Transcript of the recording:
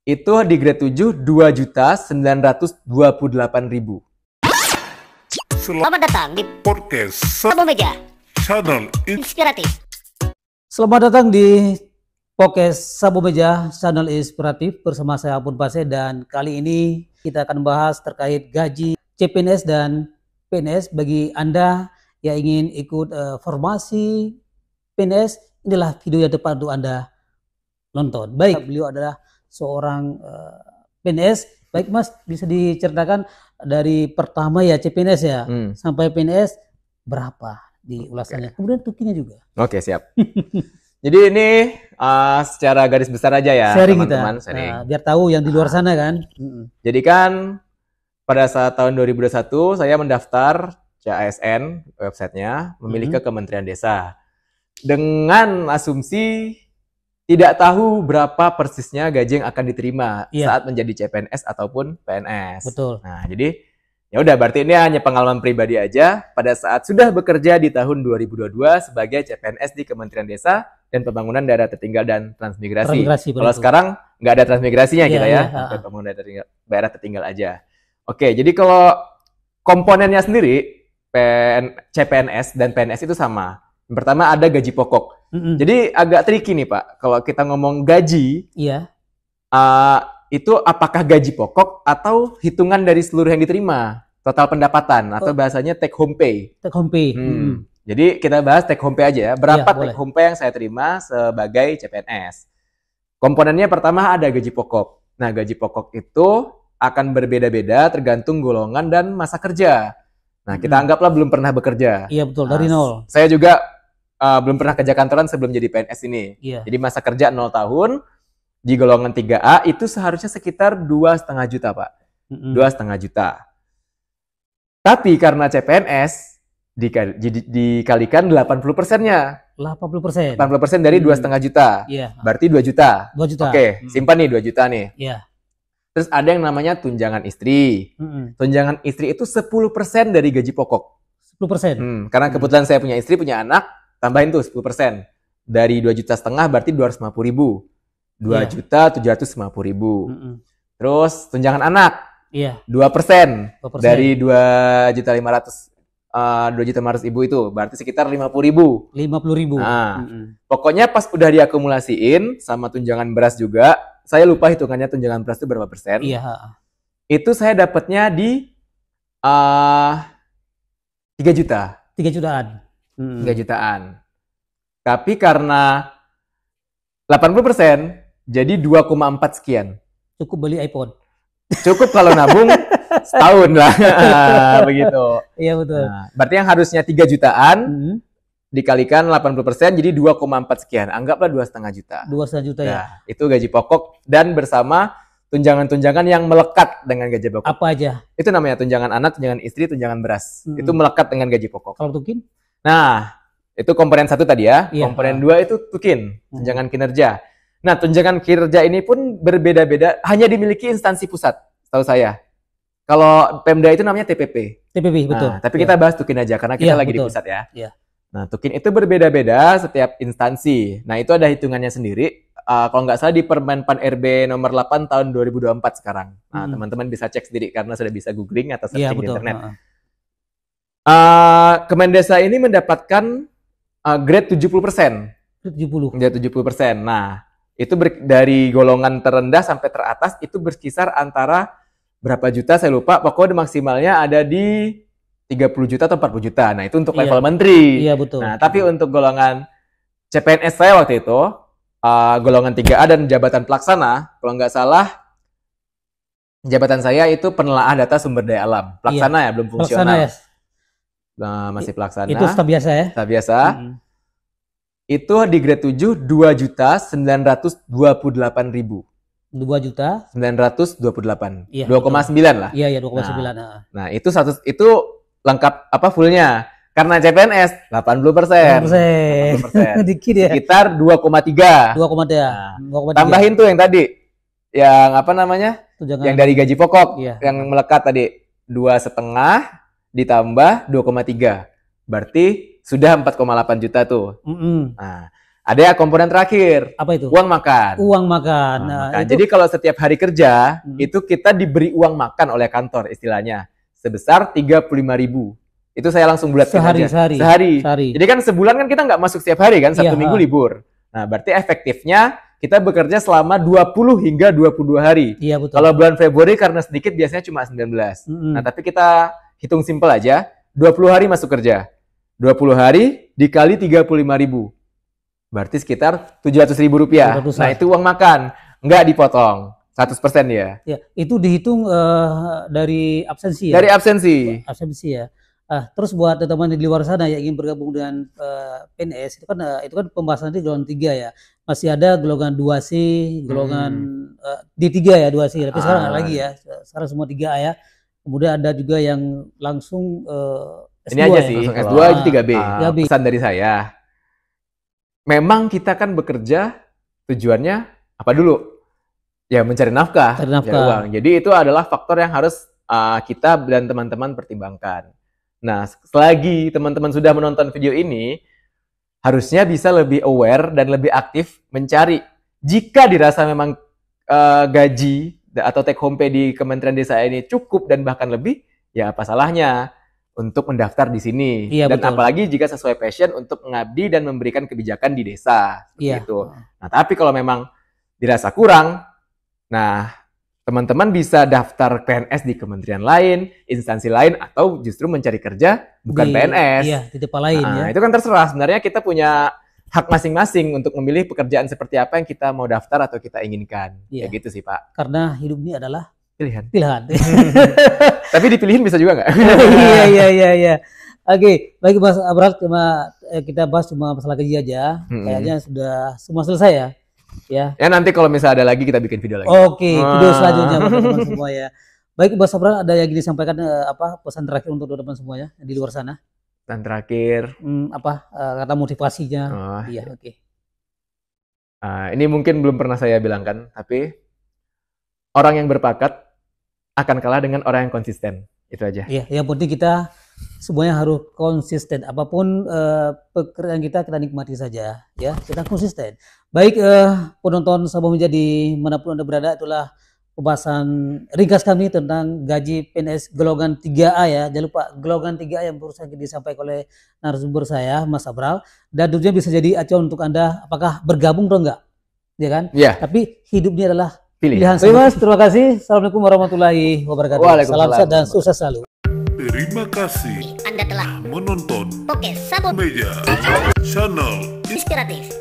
Itu di grade 7 2.928.000. Selamat datang di Podcast Sabo Meja Channel Inspiratif. Selamat datang di podcast Sabo Meja Channel Inspiratif bersama saya Apun Pase, dan kali ini kita akan membahas terkait gaji CPNS dan PNS. Bagi Anda yang ingin ikut formasi PNS, inilah video yang tepat untuk Anda nonton. Baik, beliau adalah seorang PNS. Baik Mas, bisa diceritakan dari pertama ya CPNS ya sampai PNS berapa di ulasannya, kemudian tukinya juga. Oke, siap. Jadi ini secara garis besar aja ya teman-teman, sharing. Biar tahu yang di luar sana kan. Jadi kan pada saat tahun 2021 saya mendaftar CASN websitenya, memilih ke Kementerian Desa dengan asumsi tidak tahu berapa persisnya gaji yang akan diterima saat menjadi CPNS ataupun PNS. Betul. Nah, jadi ya udah, berarti ini hanya pengalaman pribadi aja pada saat sudah bekerja di tahun 2022 sebagai CPNS di Kementerian Desa dan Pembangunan Daerah Tertinggal dan Transmigrasi. Kalau sekarang nggak ada transmigrasinya kita ya, sampai Pembangunan Daerah Tertinggal aja. Oke, jadi kalau komponennya sendiri CPNS dan PNS itu sama. Yang pertama ada gaji pokok. Jadi agak tricky nih Pak, kalau kita ngomong gaji, itu apakah gaji pokok atau hitungan dari seluruh yang diterima, total pendapatan, atau bahasanya take home pay. Take home pay. Jadi kita bahas take home pay aja ya. Berapa take home pay yang saya terima sebagai CPNS? Komponennya pertama ada gaji pokok. Nah, gaji pokok itu akan berbeda-beda tergantung golongan dan masa kerja. Nah, kita anggaplah belum pernah bekerja. Iya betul, dari nol. Saya juga belum pernah kerja kantoran sebelum jadi PNS ini. Jadi masa kerja 0 tahun, di golongan 3A itu seharusnya sekitar 2,5 juta Pak. 2,5 juta. Tapi karena CPNS dikalikan 80%-nya. 80%. 80% dari 2,5 juta. Berarti 2 juta. 2 juta. Oke, simpan nih 2 juta nih. Terus ada yang namanya tunjangan istri. Tunjangan istri itu 10% dari gaji pokok. 10%. Karena kebetulan saya punya istri, punya anak, tambahin tuh 10%. Dari 2,5 juta berarti 250.000. 2.750.000. Terus tunjangan anak. 2% dari 2.500.000 itu berarti sekitar 50.000. 50.000. Nah, pokoknya pas udah diakumulasiin sama tunjangan beras juga, saya lupa hitungannya tunjangan beras itu berapa persen. Itu saya dapatnya di 3 juta. 3 jutaan. 3 jutaan. Tapi karena 80%, jadi 2,4 sekian. Cukup beli iPhone. Cukup kalau nabung setahun lah. Begitu. Iya betul. Nah, berarti yang harusnya 3 jutaan dikalikan 80% jadi 2,4 sekian. Anggaplah 2,5 juta. 2,5 juta ya. Nah, itu gaji pokok dan bersama tunjangan-tunjangan yang melekat dengan gaji pokok. Apa aja? Itu namanya tunjangan anak, tunjangan istri, tunjangan beras. Itu melekat dengan gaji pokok. Kalau tukin? Nah, itu komponen 1 tadi ya. Komponen 2 itu tukin, tunjangan kinerja. Nah, tunjangan kinerja ini pun berbeda-beda, hanya dimiliki instansi pusat, setahu saya. Kalau Pemda itu namanya TPP. TPP, betul. Nah, tapi kita bahas tukin aja, karena kita lagi di pusat ya. Nah, tukin itu berbeda-beda setiap instansi. Nah, itu ada hitungannya sendiri. Kalau nggak salah di Permen Pan RB nomor 8 tahun 2024 sekarang. Nah, teman-teman bisa cek sendiri karena sudah bisa googling atau searching di internet. Kemendesa ini mendapatkan grade 70%. 70%. Grade 70%. Nah, itu dari golongan terendah sampai teratas itu berkisar antara berapa juta saya lupa. Pokoknya maksimalnya ada di 30 juta atau 40 juta. Nah, itu untuk level menteri. Iya, betul. Nah, tapi untuk golongan CPNS saya waktu itu, golongan 3A dan jabatan pelaksana, kalau nggak salah, jabatan saya itu penelaah data sumber daya alam. Pelaksana ya, belum fungsional. Pelaksana ya. Nah, masih pelaksana. Itu staf biasa ya? Staf biasa. Itu di grade 7, 2.928.000. 2.928. 2,9 lah. Iya, 2,9. Nah, itu lengkap fullnya. Karena CPNS 80%. 80%. Dikit ya. Sekitar 2,3. 2,3. Tambahin tuh yang tadi. Yang apa namanya? Yang dari gaji pokok. Yang melekat tadi 2,5 ditambah 2,3. Berarti sudah 4,8 juta tuh. Nah, Ada komponen terakhir. Apa itu? Uang makan. Uang makan. Itu... Jadi kalau setiap hari kerja, itu kita diberi uang makan oleh kantor istilahnya. Sebesar 35.000. Itu saya langsung bulatkan aja. Sehari. Jadi kan sebulan kan kita nggak masuk setiap hari kan, Sabtu Minggu libur. Nah, berarti efektifnya kita bekerja selama 20 hingga 22 hari. Iya, betul. Kalau bulan Februari karena sedikit biasanya cuma 19. Nah, tapi kita hitung simpel aja, 20 hari masuk kerja. 20 hari dikali 35.000. Berarti sekitar Rp700.000. Nah, itu uang makan. Nggak dipotong. 100% ya. Ya, itu dihitung dari absensi ya? Dari absensi. Absensi ya. Terus buat teman-teman di luar sana yang ingin bergabung dengan PNS, itu kan pembahasan di golongan 3 ya. Masih ada golongan 2C, golongan D3 ya, 2C. Tapi sekarang nggak lagi ya. Sekarang semua 3A ya. Kemudian ada juga yang langsung S2. Ini aja sih, S2 itu 3B. Pesan dari saya. Memang kita kan bekerja tujuannya apa dulu? Ya mencari nafkah. Ya, uang. Jadi itu adalah faktor yang harus kita dan teman-teman pertimbangkan. Nah, selagi teman-teman sudah menonton video ini, harusnya bisa lebih aware dan lebih aktif mencari. Jika dirasa memang gaji atau take home pay di Kementerian Desa ini cukup dan bahkan lebih, ya apa salahnya untuk mendaftar di sini. Iya, dan betul. Apalagi jika sesuai passion untuk mengabdi dan memberikan kebijakan di desa. Gitu. Nah, tapi kalau memang dirasa kurang, nah teman-teman bisa daftar PNS di kementerian lain, instansi lain, atau justru mencari kerja bukan PNS. Iya, di tempat lain ya. Itu kan terserah. Sebenarnya kita punya hak masing-masing untuk memilih pekerjaan seperti apa yang kita mau daftar atau kita inginkan. Iya. Kayak gitu sih, Pak. Karena hidup ini adalah pilihan. Tapi dipilihin bisa juga nggak? Iya. Oke, baik Mas Abrar, kita bahas cuma masalah gaji aja. Kayaknya sudah semua selesai ya. Ya nanti kalau misalnya ada lagi kita bikin video lagi. Oke, video selanjutnya buat teman-teman semua ya. Baik Mas Abrar, ada yang disampaikan pesan terakhir untuk teman-teman semuanya di luar sana? Pesan terakhir kata motivasinya? Iya, oke. Ini mungkin belum pernah saya bilangkan, tapi orang yang berbakat akan kalah dengan orang yang konsisten. Itu aja. Iya, yang penting kita semuanya harus konsisten. Apapun pekerjaan kita nikmati saja, ya. Kita konsisten. Baik, penonton Sabah Meja di manapun Anda berada, itulah pembahasan ringkas kami tentang gaji PNS golongan 3A ya. Jangan lupa golongan 3A yang baru saja disampaikan oleh narasumber saya, Mas Abral. Dan tentunya bisa jadi acuan untuk Anda apakah bergabung atau enggak. Ya kan? Iya. Tapi hidupnya adalah pilihan. Terima kasih. Assalamualaikum warahmatullahi wabarakatuh. Salam sehat dan sukses selalu. Terima kasih Anda telah menonton Podcast Sabah Meja Channel Inspiratif.